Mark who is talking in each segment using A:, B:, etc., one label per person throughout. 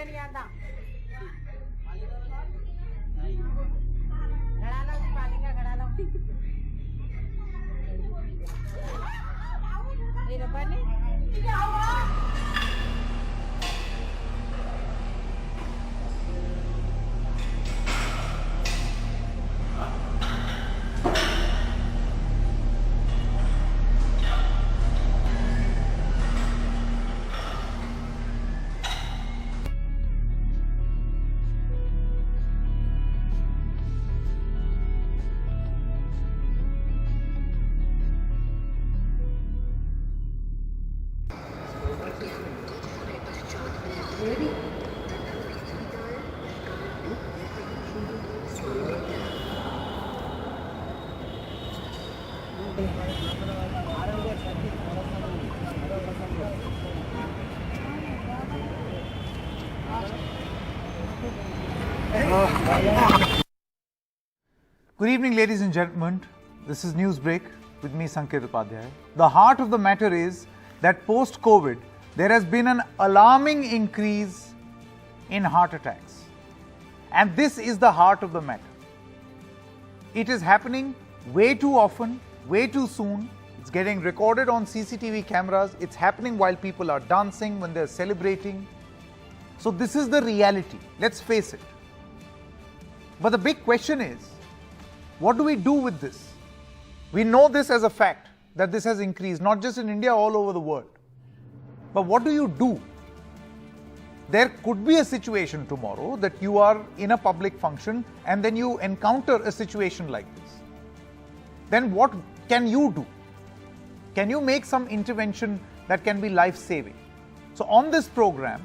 A: नहीं आता घड़ा लो पानी का घड़ा लो ये लो पानी
B: Good evening, ladies and gentlemen. This is Newsbreak with me, Sanket Upadhyay. The heart of the matter is that post-COVID, there has been an alarming increase in heart attacks. And this is the heart of the matter. It is happening way too often, way too soon. It's getting recorded on CCTV cameras. It's happening while people are dancing, when they're celebrating. So this is the reality. Let's face it. But the big question is, what do we do with this? We know this as a fact, that this has increased, not just in India, all over the world. But what do you do? There could be a situation tomorrow that you are in a public function and then you encounter a situation like this. Then what can you do? Can you make some intervention that can be life-saving? So on this program,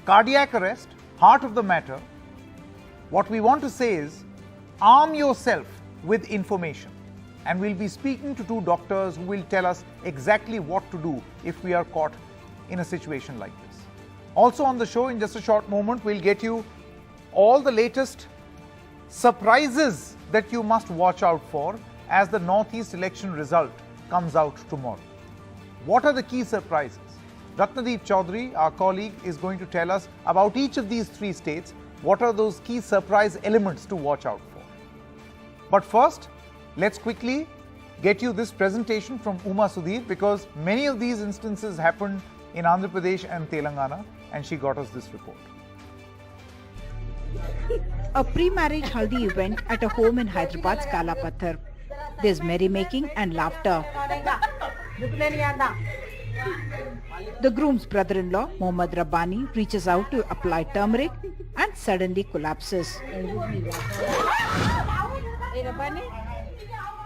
B: cardiac arrest, heart of the matter, what we want to say is, arm yourself with information. And we'll be speaking to two doctors who will tell us exactly what to do if we are caught in a situation like this. Also on the show, in just a short moment, we'll get you all the latest surprises that you must watch out for as the Northeast election result comes out tomorrow. What are the key surprises? Ratnadeep Chaudhary, our colleague, is going to tell us about each of these three states. What are those key surprise elements to watch out for? But first, let's quickly get you this presentation from Uma Sudhir, because many of these instances happened in Andhra Pradesh and Telangana, and she got us this report.
C: A pre-marriage haldi event at a home in Hyderabad's Kalapathar. There's merrymaking and laughter. The groom's brother-in-law, Mohammad Rabbani, reaches out to apply turmeric and suddenly collapses.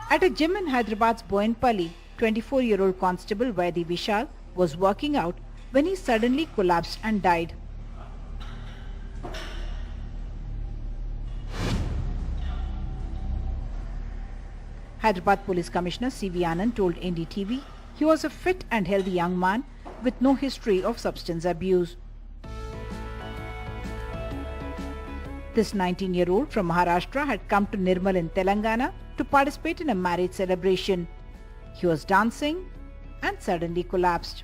C: At a gym in Hyderabad's Boinpalli, 24-year-old constable Vaidi Vishal was working out when he suddenly collapsed and died. Hyderabad Police Commissioner C.V. Anand told NDTV he was a fit and healthy young man with no history of substance abuse. This 19-year-old from Maharashtra had come to Nirmal in Telangana to participate in a marriage celebration. He was dancing and suddenly collapsed.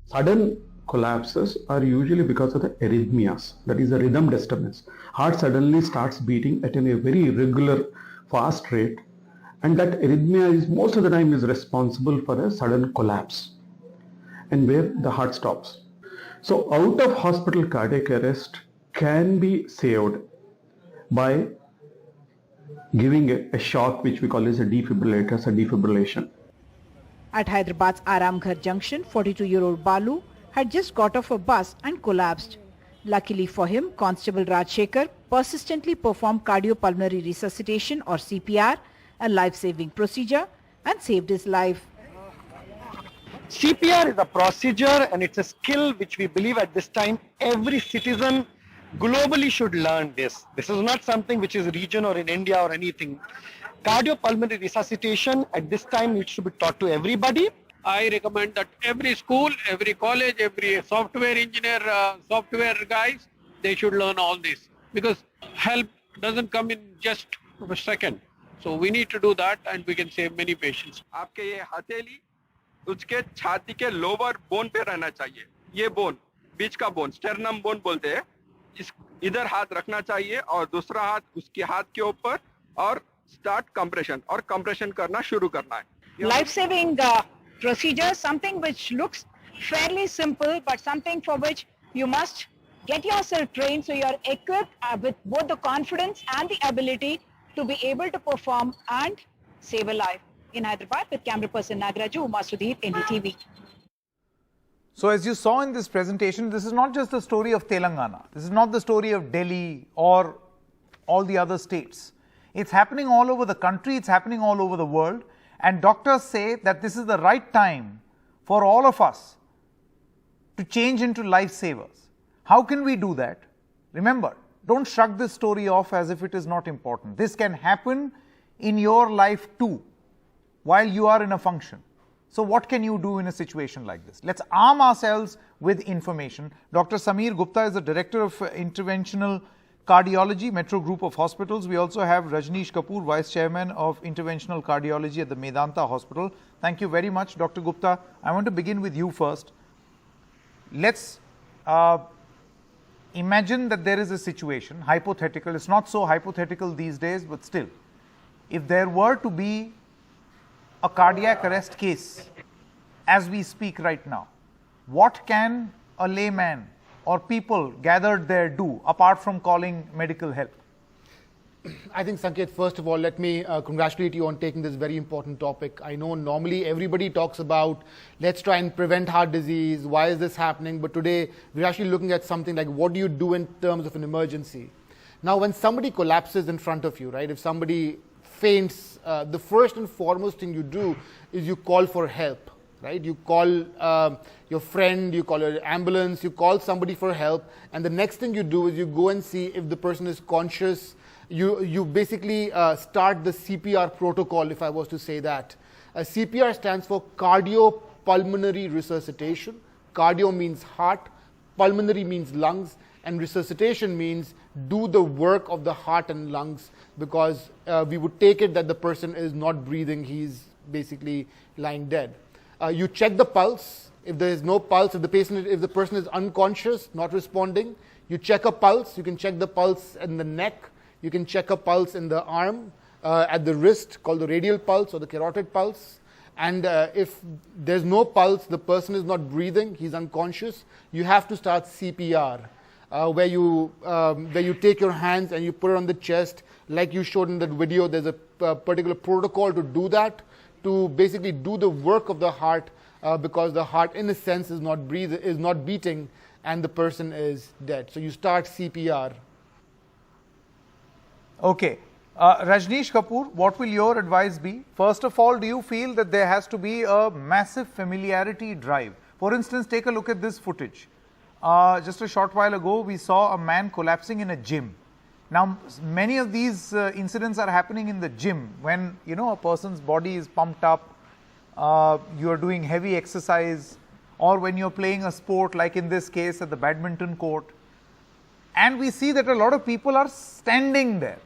D: Sudden collapses are usually because of the arrhythmias, that is the rhythm disturbance. Heart suddenly starts beating at a very irregular, fast rate, and that arrhythmia is most of the time is responsible for a sudden collapse and where the heart stops. So out of hospital cardiac arrest can be saved by giving a shock which we call as a defibrillator, a defibrillation.
C: At Hyderabad's Aramghar Junction, 42-year-old Balu had just got off a bus and collapsed. Luckily for him, Constable Rajshekhar persistently performed cardiopulmonary resuscitation or CPR, a life-saving procedure, and saved his life.
E: CPR is a procedure and it's a skill which we believe at this time every citizen globally should learn this. This is not something which is region or in India or anything. Cardiopulmonary resuscitation at this time needs to be taught to everybody.
F: I recommend that every school, every college, every software engineer, software guys, they should learn all this, because help doesn't come in just a second. So we need to do that and we can save many patients.
G: आपके ये हथेली उसके छाती के lower bone पे रहना चाहिए. ये बोन, बीच का बोन, स्टेरनम बोन बोलते हैं, इस इधर हाथ रखना चाहिए और दूसरा हाथ उसके हाथ के ऊपर और स्टार्ट कंप्रेशन, और कंप्रेशन करना शुरू करना है.
C: Life-saving procedure, something which looks fairly simple, but something for which you must get yourself trained so you are equipped with both the confidence and the ability to be able to perform and save a life. In Hyderabad, with camera person Nagaraju, Uma Sudhir, NDTV.
B: So as you saw in this presentation, this is not just the story of Telangana. This is not the story of Delhi or all the other states. It's happening all over the country, it's happening all over the world, and doctors say that this is the right time for all of us to change into lifesavers. How can we do that? Remember, don't shrug this story off as if it is not important. This can happen in your life too, while you are in a function. So what can you do in a situation like this? Let's arm ourselves with information. Dr. Sameer Gupta is the Director of Interventional Cardiology, Metro Group of Hospitals. We also have Rajneesh Kapoor, Vice Chairman of Interventional Cardiology at the Medanta Hospital. Thank you very much, Dr. Gupta. I want to begin with you first. Let's imagine that there is a situation, hypothetical. It's not so hypothetical these days, but still. If there were to be a cardiac arrest case as we speak right now, what can a layman or people gathered there do apart from calling medical help?
H: I think, Sanket, first of all, let me congratulate you on taking this very important topic. I know normally everybody talks about let's try and prevent heart disease, why is this happening? But today we're actually looking at something like what do you do in terms of an emergency? Now, when somebody collapses in front of you, right, if somebody faints, the first and foremost thing you do is you call for help, right? You call your friend, you call your ambulance, you call somebody for help, and the next thing you do is you go and see if the person is conscious. You basically start the CPR protocol, if I was to say that. CPR stands for cardiopulmonary resuscitation. Cardio means heart, pulmonary means lungs, and resuscitation means do the work of the heart and lungs, because we would take it that the person is not breathing, he's basically lying dead. You check the pulse. If there is no pulse, if the person is unconscious, not responding, you check a pulse. You can check the pulse in the neck. You can check a pulse in the arm, at the wrist, called the radial pulse or the carotid pulse. And if there's no pulse, the person is not breathing, he's unconscious, you have to start CPR, where you take your hands and you put it on the chest. Like you showed in that video, there's a particular protocol to do that, to basically do the work of the heart, because the heart, in a sense, is not beating, and the person is dead. So you start CPR.
B: Okay. Rajneesh Kapoor, what will your advice be? First of all, do you feel that there has to be a massive familiarity drive? For instance, take a look at this footage. Just a short while ago, we saw a man collapsing in a gym. Now, many of these incidents are happening in the gym when, you know, a person's body is pumped up, you are doing heavy exercise, or when you're playing a sport, like in this case at the badminton court. And we see that a lot of people are standing there.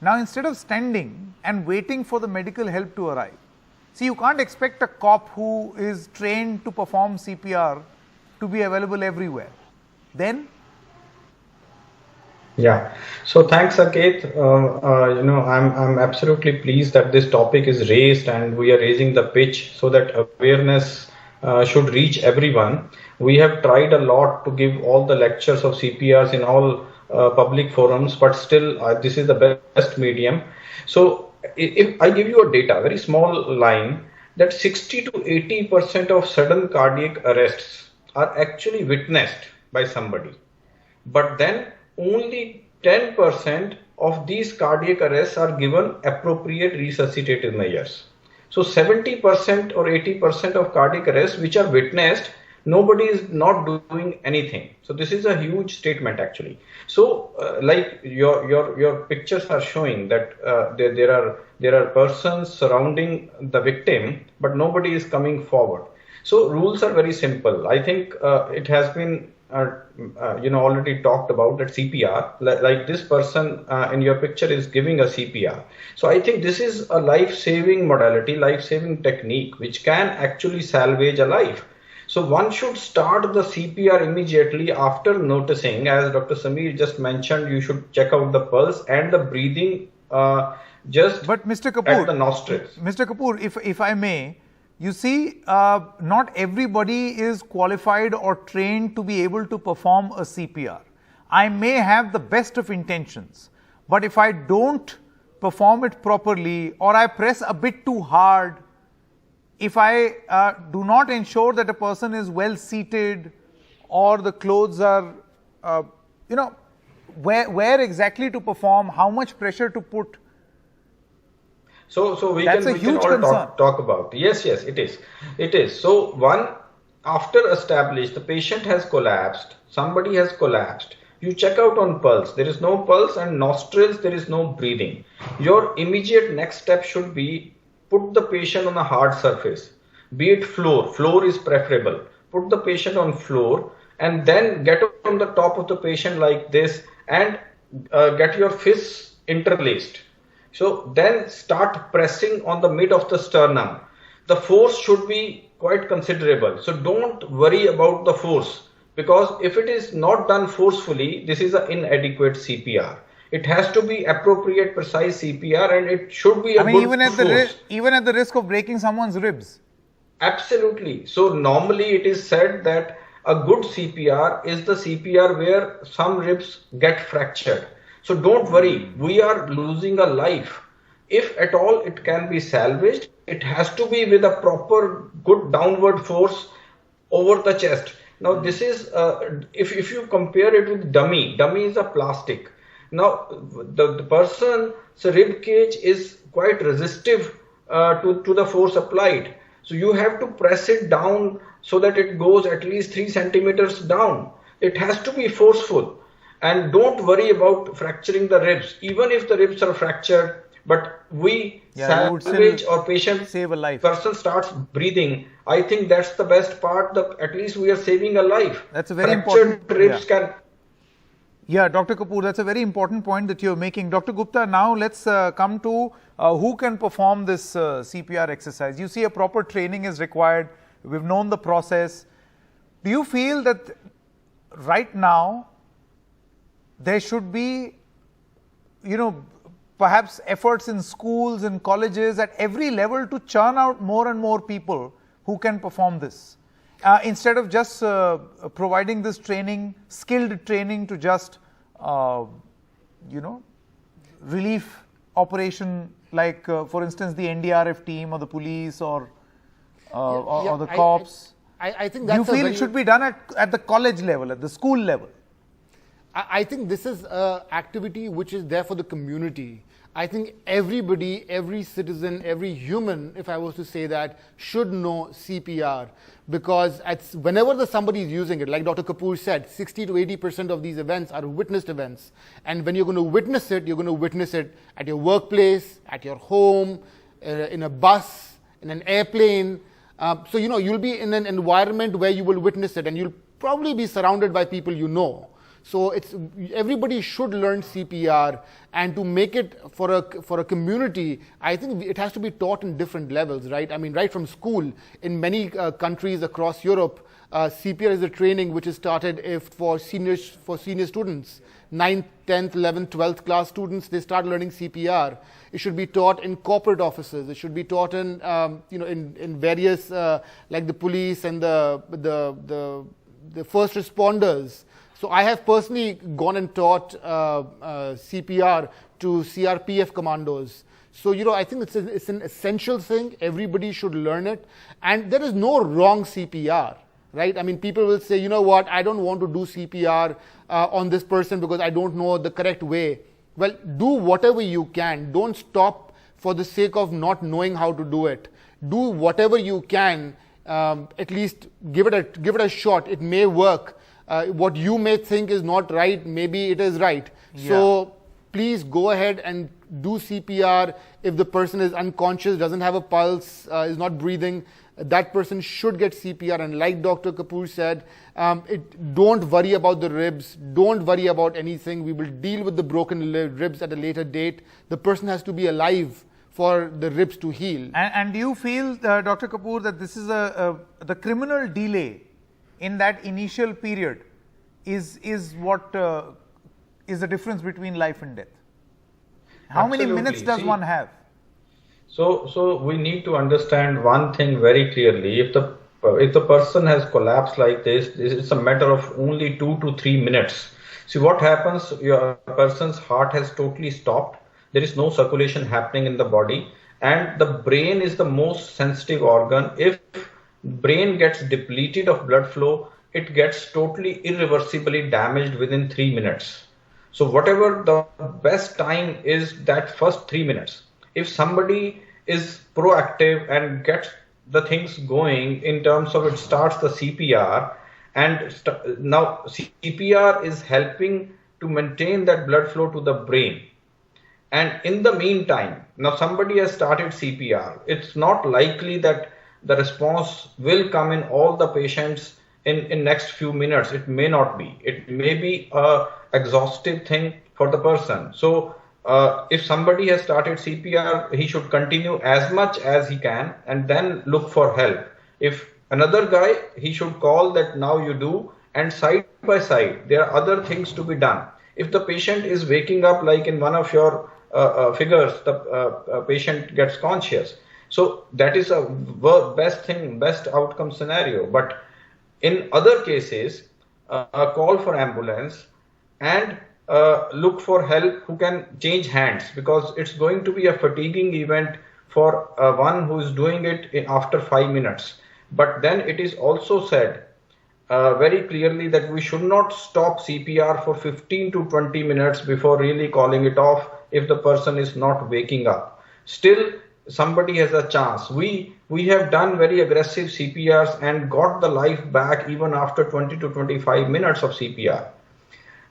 B: Now, instead of standing and waiting for the medical help to arrive, see, you can't expect a cop who is trained to perform CPR to be available everywhere. Then?
I: Yeah. So thanks, Saket. I'm absolutely pleased that this topic is raised and we are raising the pitch so that awareness should reach everyone. We have tried a lot to give all the lectures of CPRs in all public forums, but still this is the best medium. So if I give you a data, very small line, that 60 to 80% of sudden cardiac arrests are actually witnessed by somebody. But then only 10% of these cardiac arrests are given appropriate resuscitative measures. So 70% or 80% of cardiac arrests which are witnessed, nobody is not doing anything. So this is a huge statement actually. So like your pictures are showing that there are persons surrounding the victim, but nobody is coming forward. So rules are very simple. I think it has been already talked about that CPR, like this person in your picture is giving a CPR. So I think this is a life-saving modality, life-saving technique, which can actually salvage a life. So one should start the CPR immediately after noticing, as Dr. Sameer just mentioned, you should check out the pulse and the breathing just
B: But Mr. Kapoor,
I: at the nostrils.
B: Mr. Kapoor, if I may, you see, not everybody is qualified or trained to be able to perform a CPR. I may have the best of intentions, but if I don't perform it properly or I press a bit too hard, if I do not ensure that a person is well seated or the clothes are, where exactly to perform, how much pressure to put.
I: So we
B: That's
I: can,
B: a
I: we can
B: huge
I: all
B: concern.
I: talk about. Yes, it is. It is. So one, after established, the patient has collapsed, somebody has collapsed, you check out on pulse. There is no pulse and nostrils, there is no breathing. Your immediate next step should be put the patient on a hard surface, be it floor. Floor is preferable. Put the patient on floor and then get on the top of the patient like this and get your fists interlaced. So then start pressing on the mid of the sternum. The force should be quite considerable. So don't worry about the force, because if it is not done forcefully, this is an inadequate CPR. It has to be appropriate, precise CPR, and it should be a good force.
B: Even at the risk of breaking someone's ribs.
I: Absolutely. So normally it is said that a good CPR is the CPR where some ribs get fractured. So don't worry, we are losing a life. If at all it can be salvaged, it has to be with a proper good downward force over the chest. Now this is, if you compare it with dummy is a plastic. Now the person's rib cage is quite resistive to the force applied. So you have to press it down so that it goes at least 3 centimeters down. It has to be forceful. And don't worry about fracturing the ribs, even if the ribs are fractured, but we salvage or patient
B: save a life.
I: Person starts breathing. I think that's the best part. At least we are saving a life.
B: That's a very
I: fractured
B: important
I: ribs can.
B: Yeah, Dr. Kapoor, that's a very important point that you're making. Dr. Gupta, now let's come to who can perform this CPR exercise. You see, a proper training is required. We've known the process. Do you feel that right now there should be, perhaps efforts in schools and colleges at every level to churn out more and more people who can perform this? Instead of just providing this training, skilled training to just, relief operation like, for instance, the NDRF team or the police or the cops.
H: I think that's
B: you feel it should be done at the college level, at the school level?
H: I think this is an activity which is there for the community. I think everybody, every citizen, every human, if I was to say that, should know CPR, because whenever somebody is using it, like Dr. Kapoor said, 60 to 80% of these events are witnessed events. And when you're going to witness it, you're going to witness it at your workplace, at your home, in a bus, in an airplane. So, you'll be in an environment where you will witness it, and you'll probably be surrounded by people you know. So everybody should learn CPR, and to make it for a community, I think it has to be taught in different levels, right? I mean, right from school. In many countries across Europe, CPR is a training which is started for senior students. 9th, 10th, 11th, 12th class students, they start learning CPR. It should be taught in corporate offices. It should be taught in in various like the police and the first responders. So I have personally gone and taught CPR to CRPF commandos. So, I think it's an essential thing. Everybody should learn it. And there is no wrong CPR, right? I mean, people will say, I don't want to do CPR on this person because I don't know the correct way. Well, do whatever you can. Don't stop for the sake of not knowing how to do it. Do whatever you can. At least give it a shot. It may work. What you may think is not right, maybe it is right. Yeah. So please go ahead and do CPR. If the person is unconscious, doesn't have a pulse, is not breathing, that person should get CPR. And like Dr. Kapoor said, don't worry about the ribs. Don't worry about anything. We will deal with the broken ribs at a later date. The person has to be alive for the ribs to heal.
B: And do you feel, Dr. Kapoor, that this is the criminal delay in that initial period is what is the difference between life and death? How many minutes does one have?
I: So we need to understand one thing very clearly. If the person has collapsed like this, it's a matter of only 2 to 3 minutes. See what happens, your person's heart has totally stopped. There is no circulation happening in the body, and the brain is the most sensitive organ. If brain gets depleted of blood flow, it gets totally irreversibly damaged within 3 minutes. So whatever the best time is, that first 3 minutes. If somebody is proactive and gets the things going in terms of it starts the CPR, and now CPR is helping to maintain that blood flow to the brain. And in the meantime, now somebody has started CPR. It's not likely that the response will come in all the patients in next few minutes. It may not be. It may be a exhaustive thing for the person. So if somebody has started CPR, he should continue as much as he can and then look for help. If another guy, he should call that now you do, and side by side, there are other things to be done. If the patient is waking up, like in one of your figures, the patient gets conscious. So that is a best thing, best outcome scenario. But in other cases, call for ambulance and look for help who can change hands, because it's going to be a fatiguing event for one who is doing it after 5 minutes. But then it is also said very clearly that we should not stop CPR for 15 to 20 minutes before really calling it off if the person is not waking up. Still, somebody has a chance. We have done very aggressive CPRs and got the life back even after 20 to 25 minutes of CPR.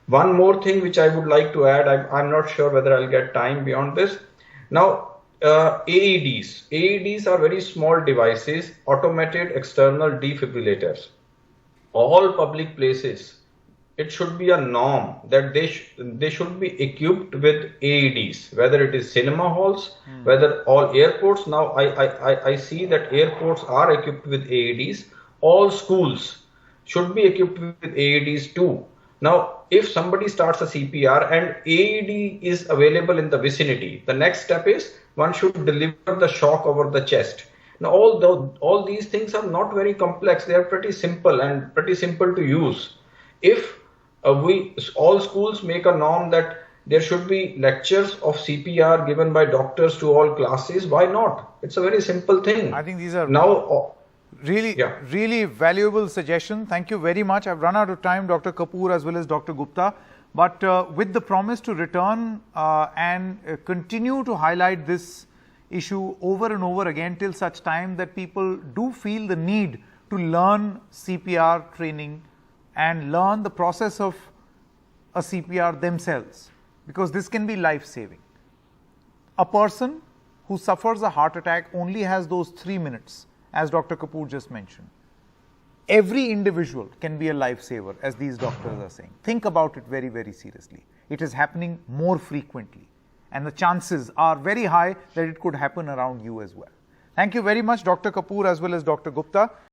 I: One more thing which I would like to add, I'm not sure whether I'll get time beyond this. Now, AEDs. AEDs are very small devices, automated external defibrillators. All public places, it should be a norm that they should be equipped with AEDs, whether it is cinema halls, whether all airports. Now I see that airports are equipped with AEDs. All schools should be equipped with AEDs too. Now, if somebody starts a CPR and AED is available in the vicinity, the next step is one should deliver the shock over the chest. Now, all these things are not very complex. They are pretty simple and pretty simple to use. If all schools make a norm that there should be lectures of CPR given by doctors to all classes, why not? It's a very simple thing.
B: I think these are
I: now
B: really valuable suggestion. Thank you very much. I've run out of time, Dr. Kapoor as well as Dr. Gupta. But with the promise to return and continue to highlight this issue over and over again till such time that people do feel the need to learn CPR training and learn the process of a CPR themselves, because this can be life-saving. A person who suffers a heart attack only has those 3 minutes, as Dr. Kapoor just mentioned. Every individual can be a lifesaver, as these doctors are saying. Think about it very, very seriously. It is happening more frequently, and the chances are very high that it could happen around you as well. Thank you very much, Dr. Kapoor as well as Dr. Gupta.